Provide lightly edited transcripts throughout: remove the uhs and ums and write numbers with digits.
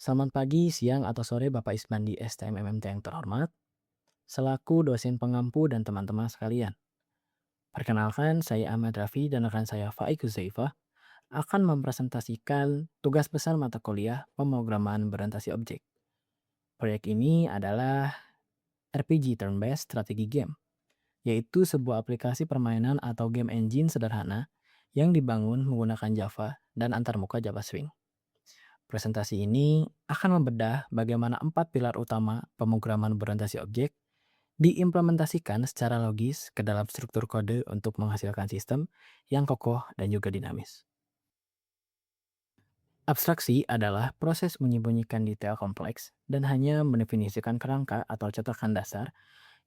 Selamat pagi, siang, atau sore Bapak Isbandi STMMMT yang terhormat, selaku dosen pengampu dan teman-teman sekalian. Perkenalkan, saya Ahmad Rafi dan rekan saya Faik Huzaifah akan mempresentasikan tugas besar mata kuliah pemrograman berorientasi objek. Proyek ini adalah RPG Turn-Based Strategy Game, yaitu sebuah aplikasi permainan atau game engine sederhana yang dibangun menggunakan Java dan antarmuka Java Swing. Presentasi ini akan membedah bagaimana 4 pilar utama pemrograman berorientasi objek diimplementasikan secara logis ke dalam struktur kode untuk menghasilkan sistem yang kokoh dan juga dinamis. Abstraksi adalah proses menyembunyikan detail kompleks dan hanya mendefinisikan kerangka atau cetakan dasar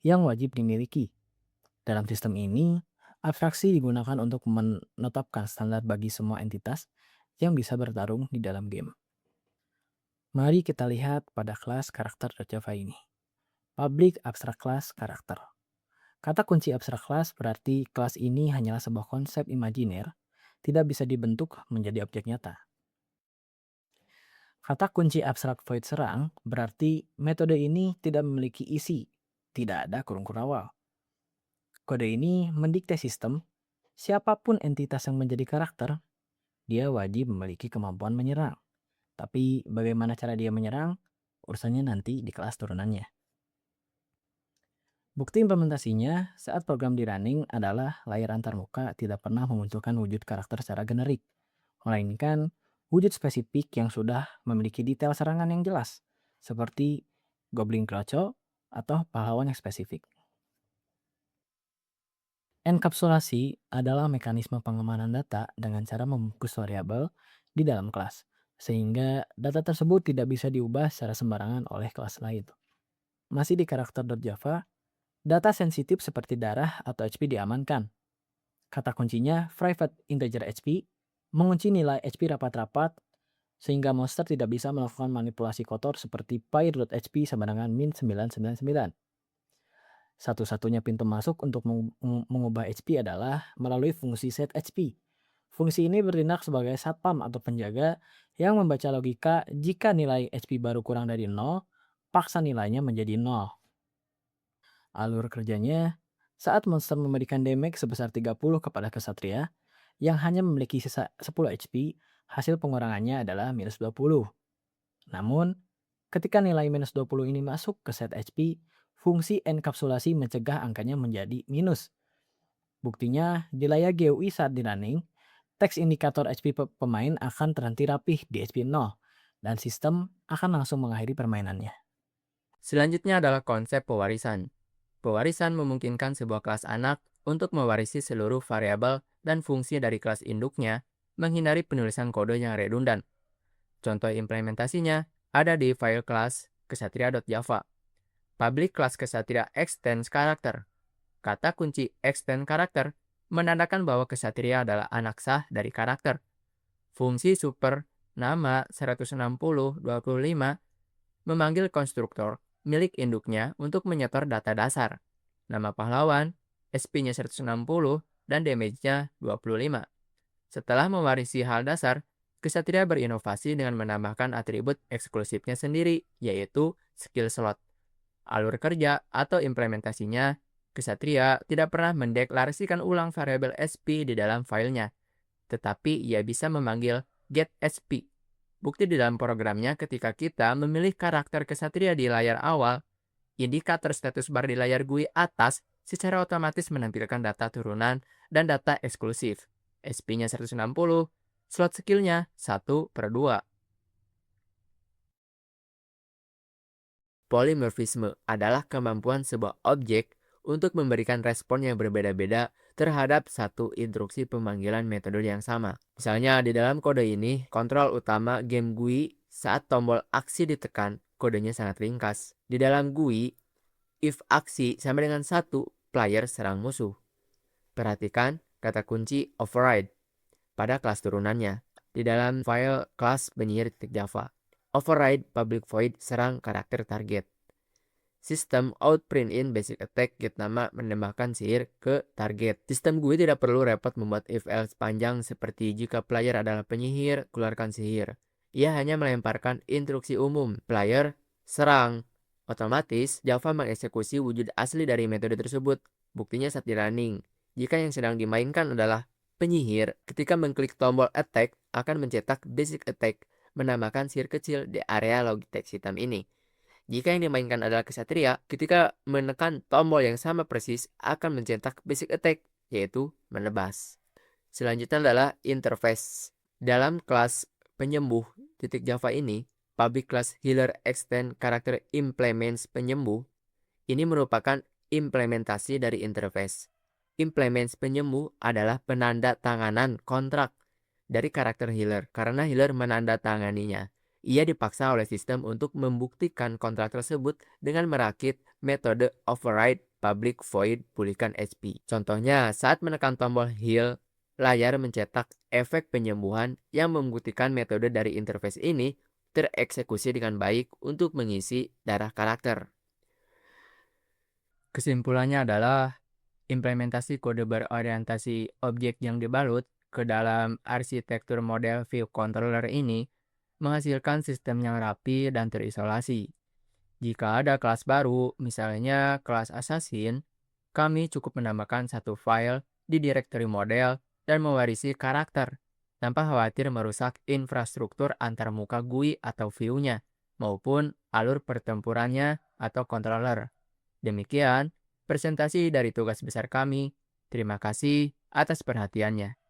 yang wajib dimiliki. Dalam sistem ini, abstraksi digunakan untuk menetapkan standar bagi semua entitas yang bisa bertarung di dalam game. Mari kita lihat pada kelas karakter Java ini. Public Abstract Class Karakter. Kata kunci abstrak kelas berarti kelas ini hanyalah sebuah konsep imajiner, tidak bisa dibentuk menjadi objek nyata. Kata kunci abstrak void serang berarti metode ini tidak memiliki isi, tidak ada kurung kurawal. Kode ini mendikte sistem, siapapun entitas yang menjadi karakter, dia wajib memiliki kemampuan menyerang. Tapi bagaimana cara dia menyerang? Urusannya nanti di kelas turunannya. Bukti implementasinya saat program di running adalah layar antarmuka tidak pernah memunculkan wujud karakter secara generik, melainkan wujud spesifik yang sudah memiliki detail serangan yang jelas, seperti Goblin Groucho atau pahlawan yang spesifik. Enkapsulasi adalah mekanisme pengemanan data dengan cara membungkus variabel di dalam kelas, sehingga data tersebut tidak bisa diubah secara sembarangan oleh kelas lain. Masih di karakter.java, data sensitif seperti darah atau HP diamankan. Kata kuncinya private integer HP, mengunci nilai HP rapat-rapat sehingga monster tidak bisa melakukan manipulasi kotor seperti pyr.hp sama dengan -999. Satu-satunya pintu masuk untuk mengubah HP adalah melalui fungsi setHP. Fungsi ini bertindak sebagai satpam atau penjaga yang membaca logika jika nilai HP baru kurang dari 0, paksa nilainya menjadi 0. Alur kerjanya, saat monster memberikan damage sebesar 30 kepada kesatria, yang hanya memiliki sisa 10 HP, hasil pengurangannya adalah -20. Namun, ketika nilai -20 ini masuk ke set HP, fungsi enkapsulasi mencegah angkanya menjadi minus. Buktinya, di layar GUI saat di running, teks indikator HP pemain akan terhenti rapih di HP 0, dan sistem akan langsung mengakhiri permainannya. Selanjutnya adalah konsep pewarisan. Pewarisan memungkinkan sebuah kelas anak untuk mewarisi seluruh variabel dan fungsi dari kelas induknya, menghindari penulisan kode yang redundan. Contoh implementasinya ada di file kelas kesatria.java. Public class kesatria extends character. Kata kunci extend character menandakan bahwa kesatria adalah anak sah dari karakter. Fungsi super nama 160.25 memanggil konstruktor milik induknya untuk menyetor data dasar. Nama pahlawan, SP-nya 160, dan damage-nya 25. Setelah mewarisi hal dasar, Kesatria berinovasi dengan menambahkan atribut eksklusifnya sendiri, yaitu skill slot. Alur kerja atau implementasinya, Kesatria tidak pernah mendeklarasikan ulang variabel SP di dalam filenya, tetapi ia bisa memanggil getSP. Bukti di dalam programnya ketika kita memilih karakter kesatria di layar awal, indikator status bar di layar GUI atas secara otomatis menampilkan data turunan dan data eksklusif. SP-nya 160, slot skillnya 1/2. Polymorphisme adalah kemampuan sebuah objek untuk memberikan respon yang berbeda-beda terhadap satu instruksi pemanggilan metode yang sama. Misalnya di dalam kode ini, kontrol utama game GUI saat tombol aksi ditekan, kodenya sangat ringkas. Di dalam GUI, if aksi sama dengan 1, player serang musuh. Perhatikan kata kunci override pada kelas turunannya. Di dalam file kelas penyihir.java, override public void serang karakter target. Sistem outPrintin basic attack get nama menembakkan sihir ke target. Sistem GUI tidak perlu repot membuat if else panjang seperti jika player adalah penyihir, keluarkan sihir. Ia hanya melemparkan instruksi umum, player, serang. Otomatis, Java mengeksekusi wujud asli dari metode tersebut. Buktinya saat di running. Jika yang sedang dimainkan adalah penyihir, ketika mengklik tombol attack akan mencetak basic attack, menambahkan sihir kecil di area logitech hitam ini. Jika yang dimainkan adalah kesatria, ketika menekan tombol yang sama persis akan mencetak basic attack, yaitu menebas. Selanjutnya adalah interface. Dalam kelas penyembuh .java ini, public class healer extend karakter implements penyembuh, ini merupakan implementasi dari interface. Implements penyembuh adalah penanda tanganan kontrak dari karakter healer karena healer menandatanganinya. Ia dipaksa oleh sistem untuk membuktikan kontrak tersebut dengan merakit metode override public void pulihkan HP. Contohnya, saat menekan tombol heal, layar mencetak efek penyembuhan yang membuktikan metode dari interface ini tereksekusi dengan baik untuk mengisi darah karakter. Kesimpulannya adalah implementasi kode berorientasi objek yang dibalut ke dalam arsitektur model view controller ini menghasilkan sistem yang rapi dan terisolasi. Jika ada kelas baru, misalnya kelas assassin, kami cukup menambahkan satu file di directory model dan mewarisi karakter tanpa khawatir merusak infrastruktur antarmuka GUI atau view-nya maupun alur pertempurannya atau controller. Demikian presentasi dari tugas besar kami. Terima kasih atas perhatiannya.